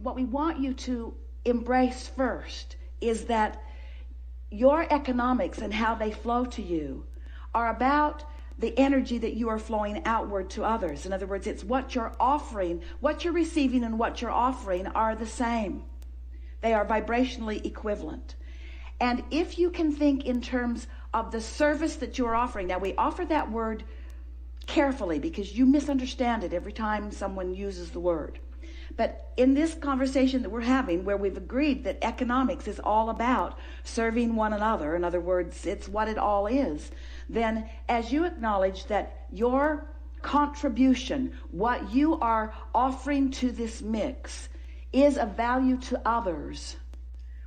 what we want you to embrace first is that your economics and how they flow to you are about the energy that you are flowing outward to others. In other words, it's what you're offering, what you're receiving and what you're offering are the same. They are vibrationally equivalent. And if you can think in terms of the service that you're offering, now we offer that word carefully because you misunderstand it every time someone uses the word. But in this conversation that we're having, where we've agreed that economics is all about serving one another, in other words, it's what it all is, then as you acknowledge that your contribution, what you are offering to this mix, is of value to others,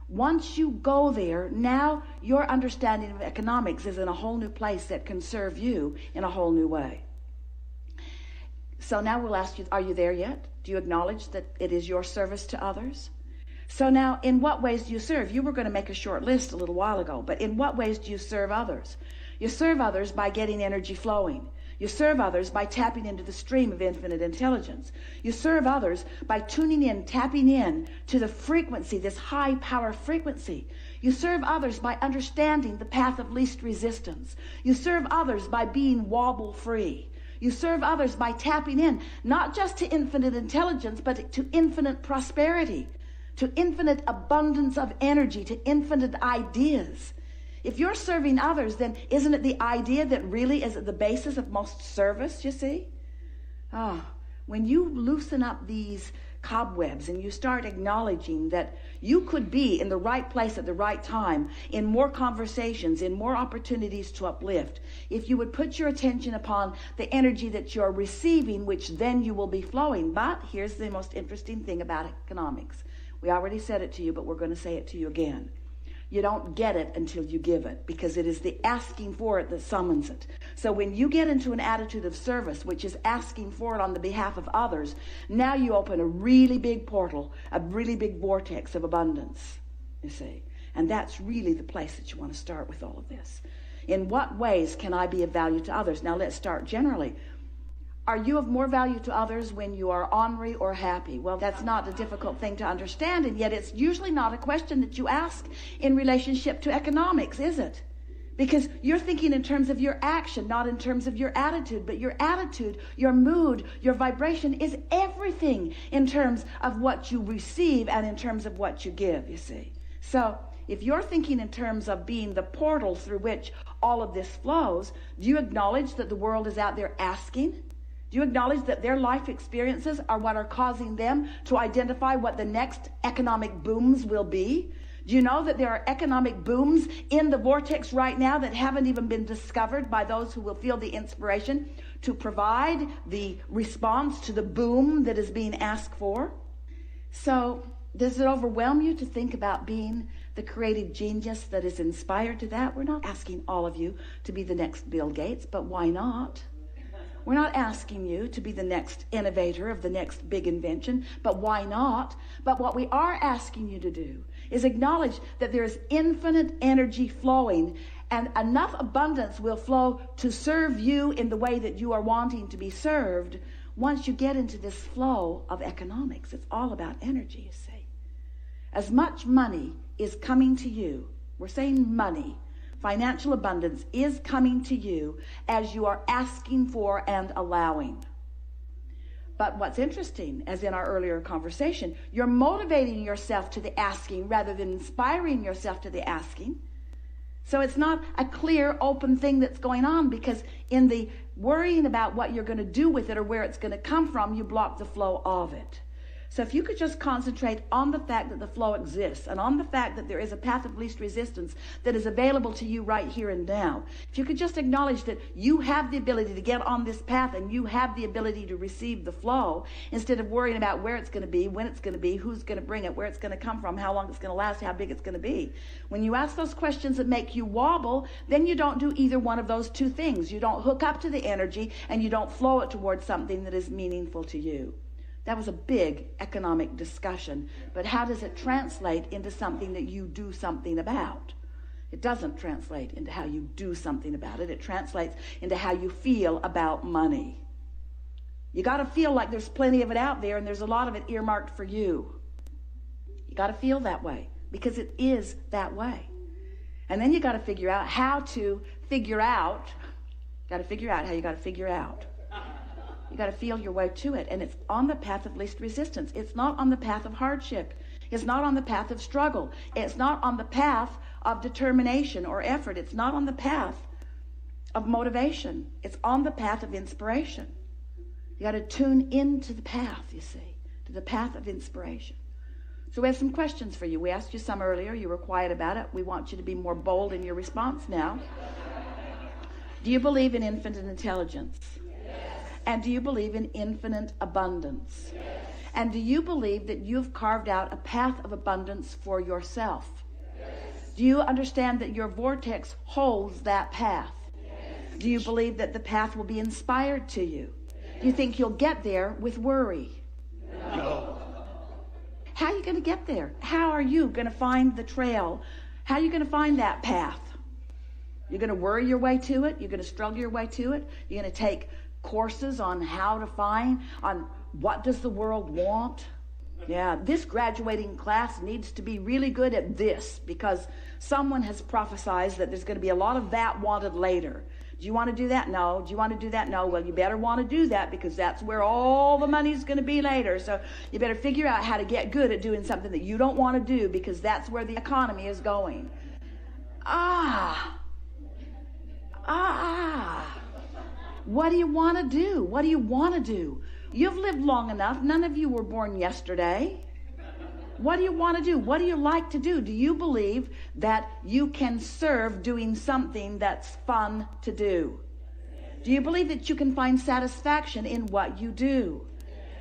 once you go there, now your understanding of economics is in a whole new place that can serve you in a whole new way. So now we'll ask you, are you there yet? Do you acknowledge that it is your service to others? So now, in what ways do you serve? You were going to make a short list a little while ago, but in what ways do you serve others? You serve others by getting energy flowing. You serve others by tapping into the stream of infinite intelligence. You serve others by tuning in, tapping in to the frequency, this high power frequency. You serve others by understanding the path of least resistance. You serve others by being wobble free. You serve others by tapping in, not just to infinite intelligence, but to infinite prosperity, to infinite abundance of energy, to infinite ideas. If you're serving others, then isn't it the idea that really is at the basis of most service, you see? When you loosen up these cobwebs and you start acknowledging that you could be in the right place at the right time, in more conversations, in more opportunities to uplift, if you would put your attention upon the energy that you're receiving, which then you will be flowing. But here's the most interesting thing about economics. We already said it to you, but we're going to say it to you again. You don't get it until you give it, because it is the asking for it that summons it. So when you get into an attitude of service, which is asking for it on the behalf of others, now you open a really big portal, a really big vortex of abundance, you see. And that's really the place that you want to start with all of this. In what ways can I be of value to others? Now let's start generally. Are you of more value to others when you are ornery or happy? Well, that's not a difficult thing to understand, and yet it's usually not a question that you ask in relationship to economics, is it? Because you're thinking in terms of your action, not in terms of your attitude. But your attitude, your mood, your vibration is everything in terms of what you receive and in terms of what you give, you see. So if you're thinking in terms of being the portal through which all of this flows, do you acknowledge that the world is out there asking? Do you acknowledge that their life experiences are what are causing them to identify what the next economic booms will be? Do you know that there are economic booms in the vortex right now that haven't even been discovered by those who will feel the inspiration to provide the response to the boom that is being asked for? So does it overwhelm you to think about being the creative genius that is inspired to that? We're not asking all of you to be the next Bill Gates, but why not? We're not asking you to be the next innovator of the next big invention, but why not? But what we are asking you to do is acknowledge that there is infinite energy flowing, and enough abundance will flow to serve you in the way that you are wanting to be served once you get into this flow of economics. It's all about energy, you see. As much money is coming to you, we're saying money, financial abundance is coming to you as you are asking for and allowing. But what's interesting, as in our earlier conversation, you're motivating yourself to the asking rather than inspiring yourself to the asking. So it's not a clear, open thing that's going on, because in the worrying about what you're going to do with it or where it's going to come from, you block the flow of it. So if you could just concentrate on the fact that the flow exists and on the fact that there is a path of least resistance that is available to you right here and now, if you could just acknowledge that you have the ability to get on this path and you have the ability to receive the flow, instead of worrying about where it's going to be, when it's going to be, who's going to bring it, where it's going to come from, how long it's going to last, how big it's going to be. When you ask those questions that make you wobble, then you don't do either one of those two things. You don't hook up to the energy and you don't flow it towards something that is meaningful to you. That was a big economic discussion, but how does it translate into something that you do something about? It doesn't translate into how you do something about it. It translates into how you feel about money. You got to feel like there's plenty of it out there and there's a lot of it earmarked for you. Got to feel that way because it is that way. And then you got to figure out how to figure out. Got to figure out how you got to figure out. You got to feel your way to it. And it's on the path of least resistance. It's not on the path of hardship. It's not on the path of struggle. It's not on the path of determination or effort. It's not on the path of motivation. It's on the path of inspiration. You got to tune into the path, you see, to the path of inspiration. So we have some questions for you. We asked you some earlier. You were quiet about it. We want you to be more bold in your response now. Do you believe in infinite intelligence? Yes. And do you believe in infinite abundance? Yes. And do you believe that you've carved out a path of abundance for yourself? Yes. Do you understand that your vortex holds that path? Yes. Do you believe that the path will be inspired to you? Do you think you'll get there with worry? No. How are you going to get there? How are you going to find the trail? How are you going to find that path? You're going to worry your way to it? You're going to struggle your way to it? You're going to take courses on how to find, on what does the world want? Yeah, this graduating class needs to be really good at this because someone has prophesied that there's going to be a lot of that wanted later. Do you want to do that? No. Do you want to do that? No. Well, you better want to do that because that's where all the money's going to be later. So you better figure out how to get good at doing something that you don't want to do because that's where the economy is going. What do you want to do? What do you want to do? You've lived long enough. None of you were born yesterday. What do you want to do? What do you like to do? Do you believe that you can serve doing something that's fun to do? Do you believe that you can find satisfaction in what you do?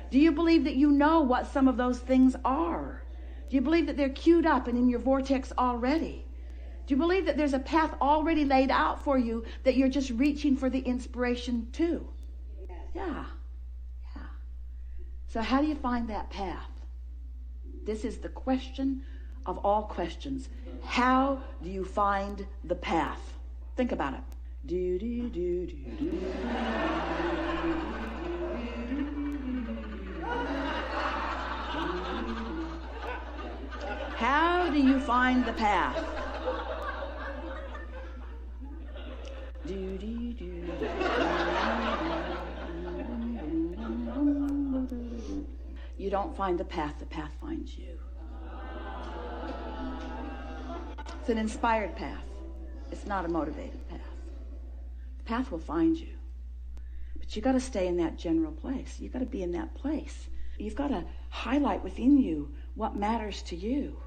Do you believe that you know what some of those things are? Do you believe that they're queued up and in your vortex already? Do you believe that there's a path already laid out for you that you're just reaching for the inspiration to? Yeah. So how do you find that path? This is the question of all questions. How do you find the path? Think about it. How do you find the path? You don't find the path finds you. It's an inspired path. It's not a motivated path. The path will find you. But you got to stay in that general place. You got to be in that place. You've got to highlight within you what matters to you.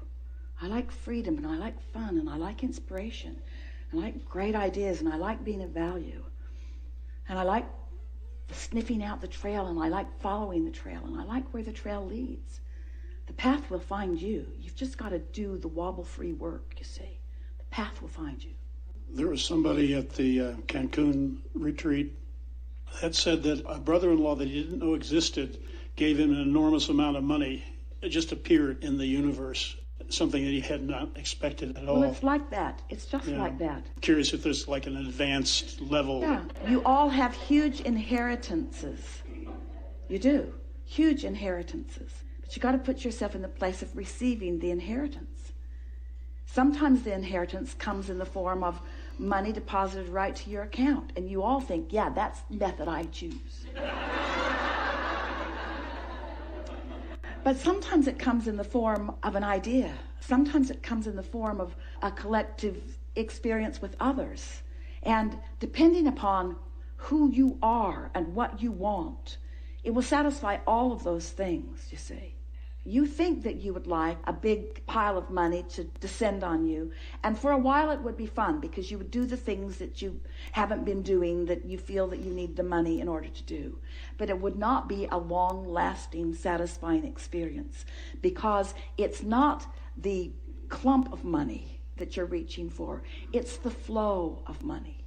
I like freedom, and I like fun, and I like inspiration. I like great ideas, and I like being of value. And I like sniffing out the trail, and I like following the trail, and I like where the trail leads. The path will find you. You've just got to do the wobble-free work, you see. The path will find you. There was somebody at the Cancun retreat that said that a brother-in-law that he didn't know existed gave him an enormous amount of money. It just appeared in the universe, something that he had not expected at all. Well, it's like that. It's just like that. Curious if there's like an advanced level. Yeah, you all have huge inheritances. You do. Huge inheritances. But you got to put yourself in the place of receiving the inheritance. Sometimes the inheritance comes in the form of money deposited right to your account. And you all think, yeah, that's the method I choose. But sometimes it comes in the form of an idea. Sometimes it comes in the form of a collective experience with others. And depending upon who you are and what you want, it will satisfy all of those things, you see. You think that you would like a big pile of money to descend on you, and for a while it would be fun because you would do the things that you haven't been doing that you feel that you need the money in order to do. But it would not be a long-lasting, satisfying experience because it's not the clump of money that you're reaching for. It's the flow of money.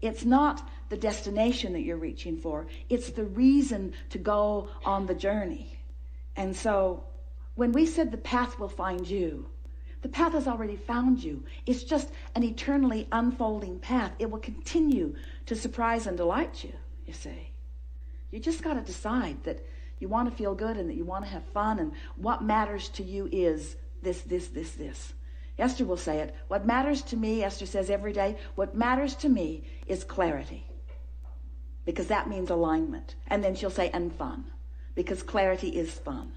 It's not the destination that you're reaching for. It's the reason to go on the journey. And so when we said the path will find you, the path has already found you. It's just an eternally unfolding path. It will continue to surprise and delight you, you see. You just got to decide that you want to feel good and that you want to have fun, and what matters to you is this. Esther will say it. What matters to me, Esther says every day, what matters to me is clarity. Because that means alignment. And then she'll say, and fun. Because clarity is fun.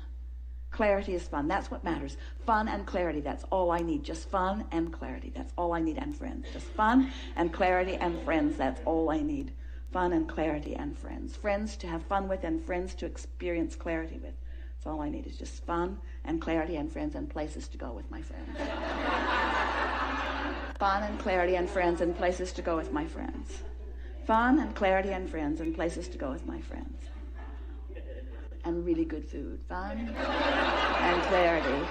Clarity is fun. That's what matters. Fun and clarity. That's all I need. Just fun and clarity. That's all I need. And friends. Just fun and clarity and friends. That's all I need. Fun and clarity and friends. Friends to have fun with and friends to experience clarity with. That's all I need is just fun and clarity and friends and places to go with my friends. Fun and clarity and friends and places to go with my friends. Fun and clarity and friends and places to go with my friends. And really good food. Fun and clarity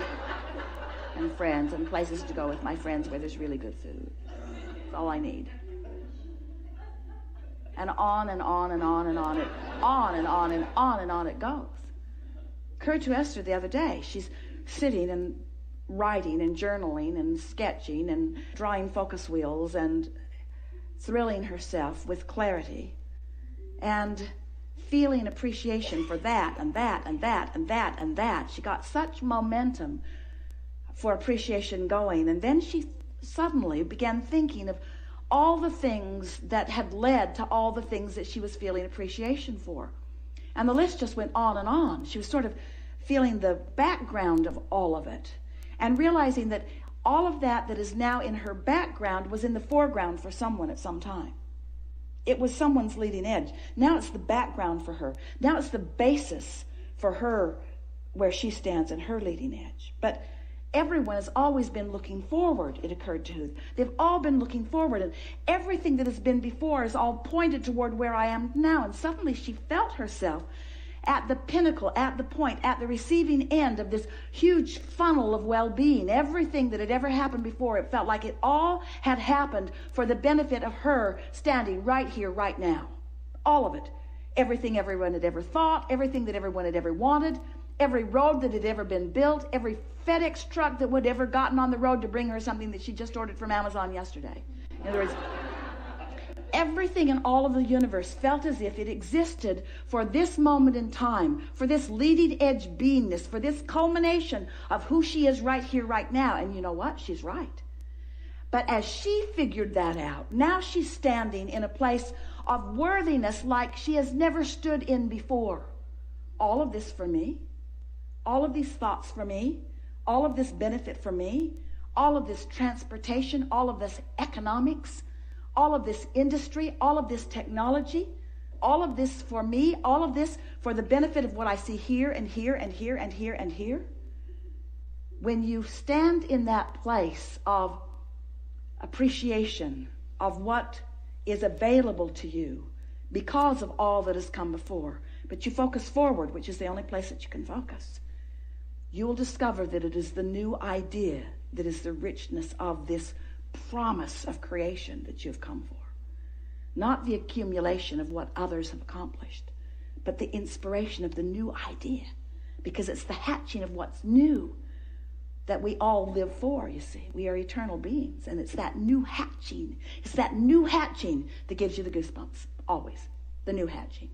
and friends and places to go with my friends where there's really good food. That's all I need. And on and on and on and on it, on and on and on and on it goes. Occurred to Esther the other day. She's sitting and writing and journaling and sketching and drawing focus wheels and thrilling herself with clarity and feeling appreciation for that and that and that and that and that. She got such momentum for appreciation going, and then she suddenly began thinking of all the things that had led to all the things that she was feeling appreciation for. And the list just went on and on. She was sort of feeling the background of all of it and realizing that all of that is now in her background was in the foreground for someone at some time. It was someone's leading edge. Now it's the background for her. Now it's the basis for her where she stands in her leading edge. But everyone has always been looking forward, it occurred to her. They've all been looking forward, and everything that has been before is all pointed toward where I am now. And suddenly she felt herself at the pinnacle, at the point, at the receiving end of this huge funnel of well-being. Everything that had ever happened before, it felt like it all had happened for the benefit of her standing right here, right now. All of it. Everything everyone had ever thought, everything that everyone had ever wanted, every road that had ever been built, every FedEx truck that would ever gotten on the road to bring her something that she just ordered from Amazon yesterday. In other words, everything in all of the universe felt as if it existed for this moment in time, for this leading edge beingness, for this culmination of who she is right here, right now. And you know what? She's right. But as she figured that out, now she's standing in a place of worthiness like she has never stood in before. All of this for me, all of these thoughts for me, all of this benefit for me, all of this transportation, all of this economics, all of this industry, all of this technology, all of this for me, all of this for the benefit of what I see here and here and here and here and here. When you stand in that place of appreciation of what is available to you because of all that has come before, but you focus forward, which is the only place that you can focus, you will discover that it is the new idea that is the richness of this promise of creation that you've come for. Not the accumulation of what others have accomplished, but the inspiration of the new idea, because it's the hatching of what's new that we all live for, you see. We are eternal beings, and it's that new hatching. It's that new hatching that gives you the goosebumps, always, the new hatching.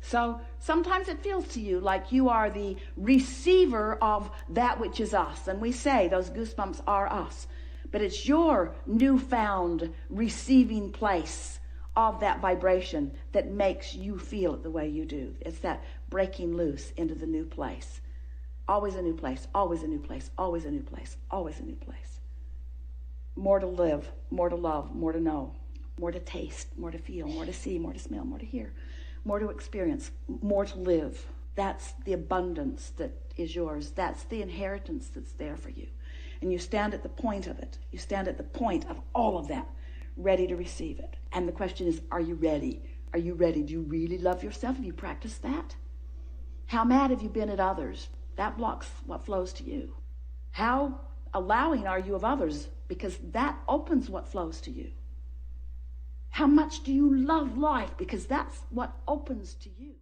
So sometimes it feels to you like you are the receiver of that which is us, and we say those goosebumps are us. But it's your newfound receiving place of that vibration that makes you feel it the way you do. It's that breaking loose into the new place. Always a new place, always a new place, always a new place, always a new place. More to live, more to love, more to know, more to taste, more to feel, more to see, more to smell, more to hear, more to experience, more to live. That's the abundance that is yours. That's the inheritance that's there for you. And you stand at the point of it. You stand at the point of all of that, ready to receive it. And the question is, are you ready? Are you ready? Do you really love yourself? Have you practiced that? How mad have you been at others? That blocks what flows to you. How allowing are you of others? Because that opens what flows to you. How much do you love life? Because that's what opens to you.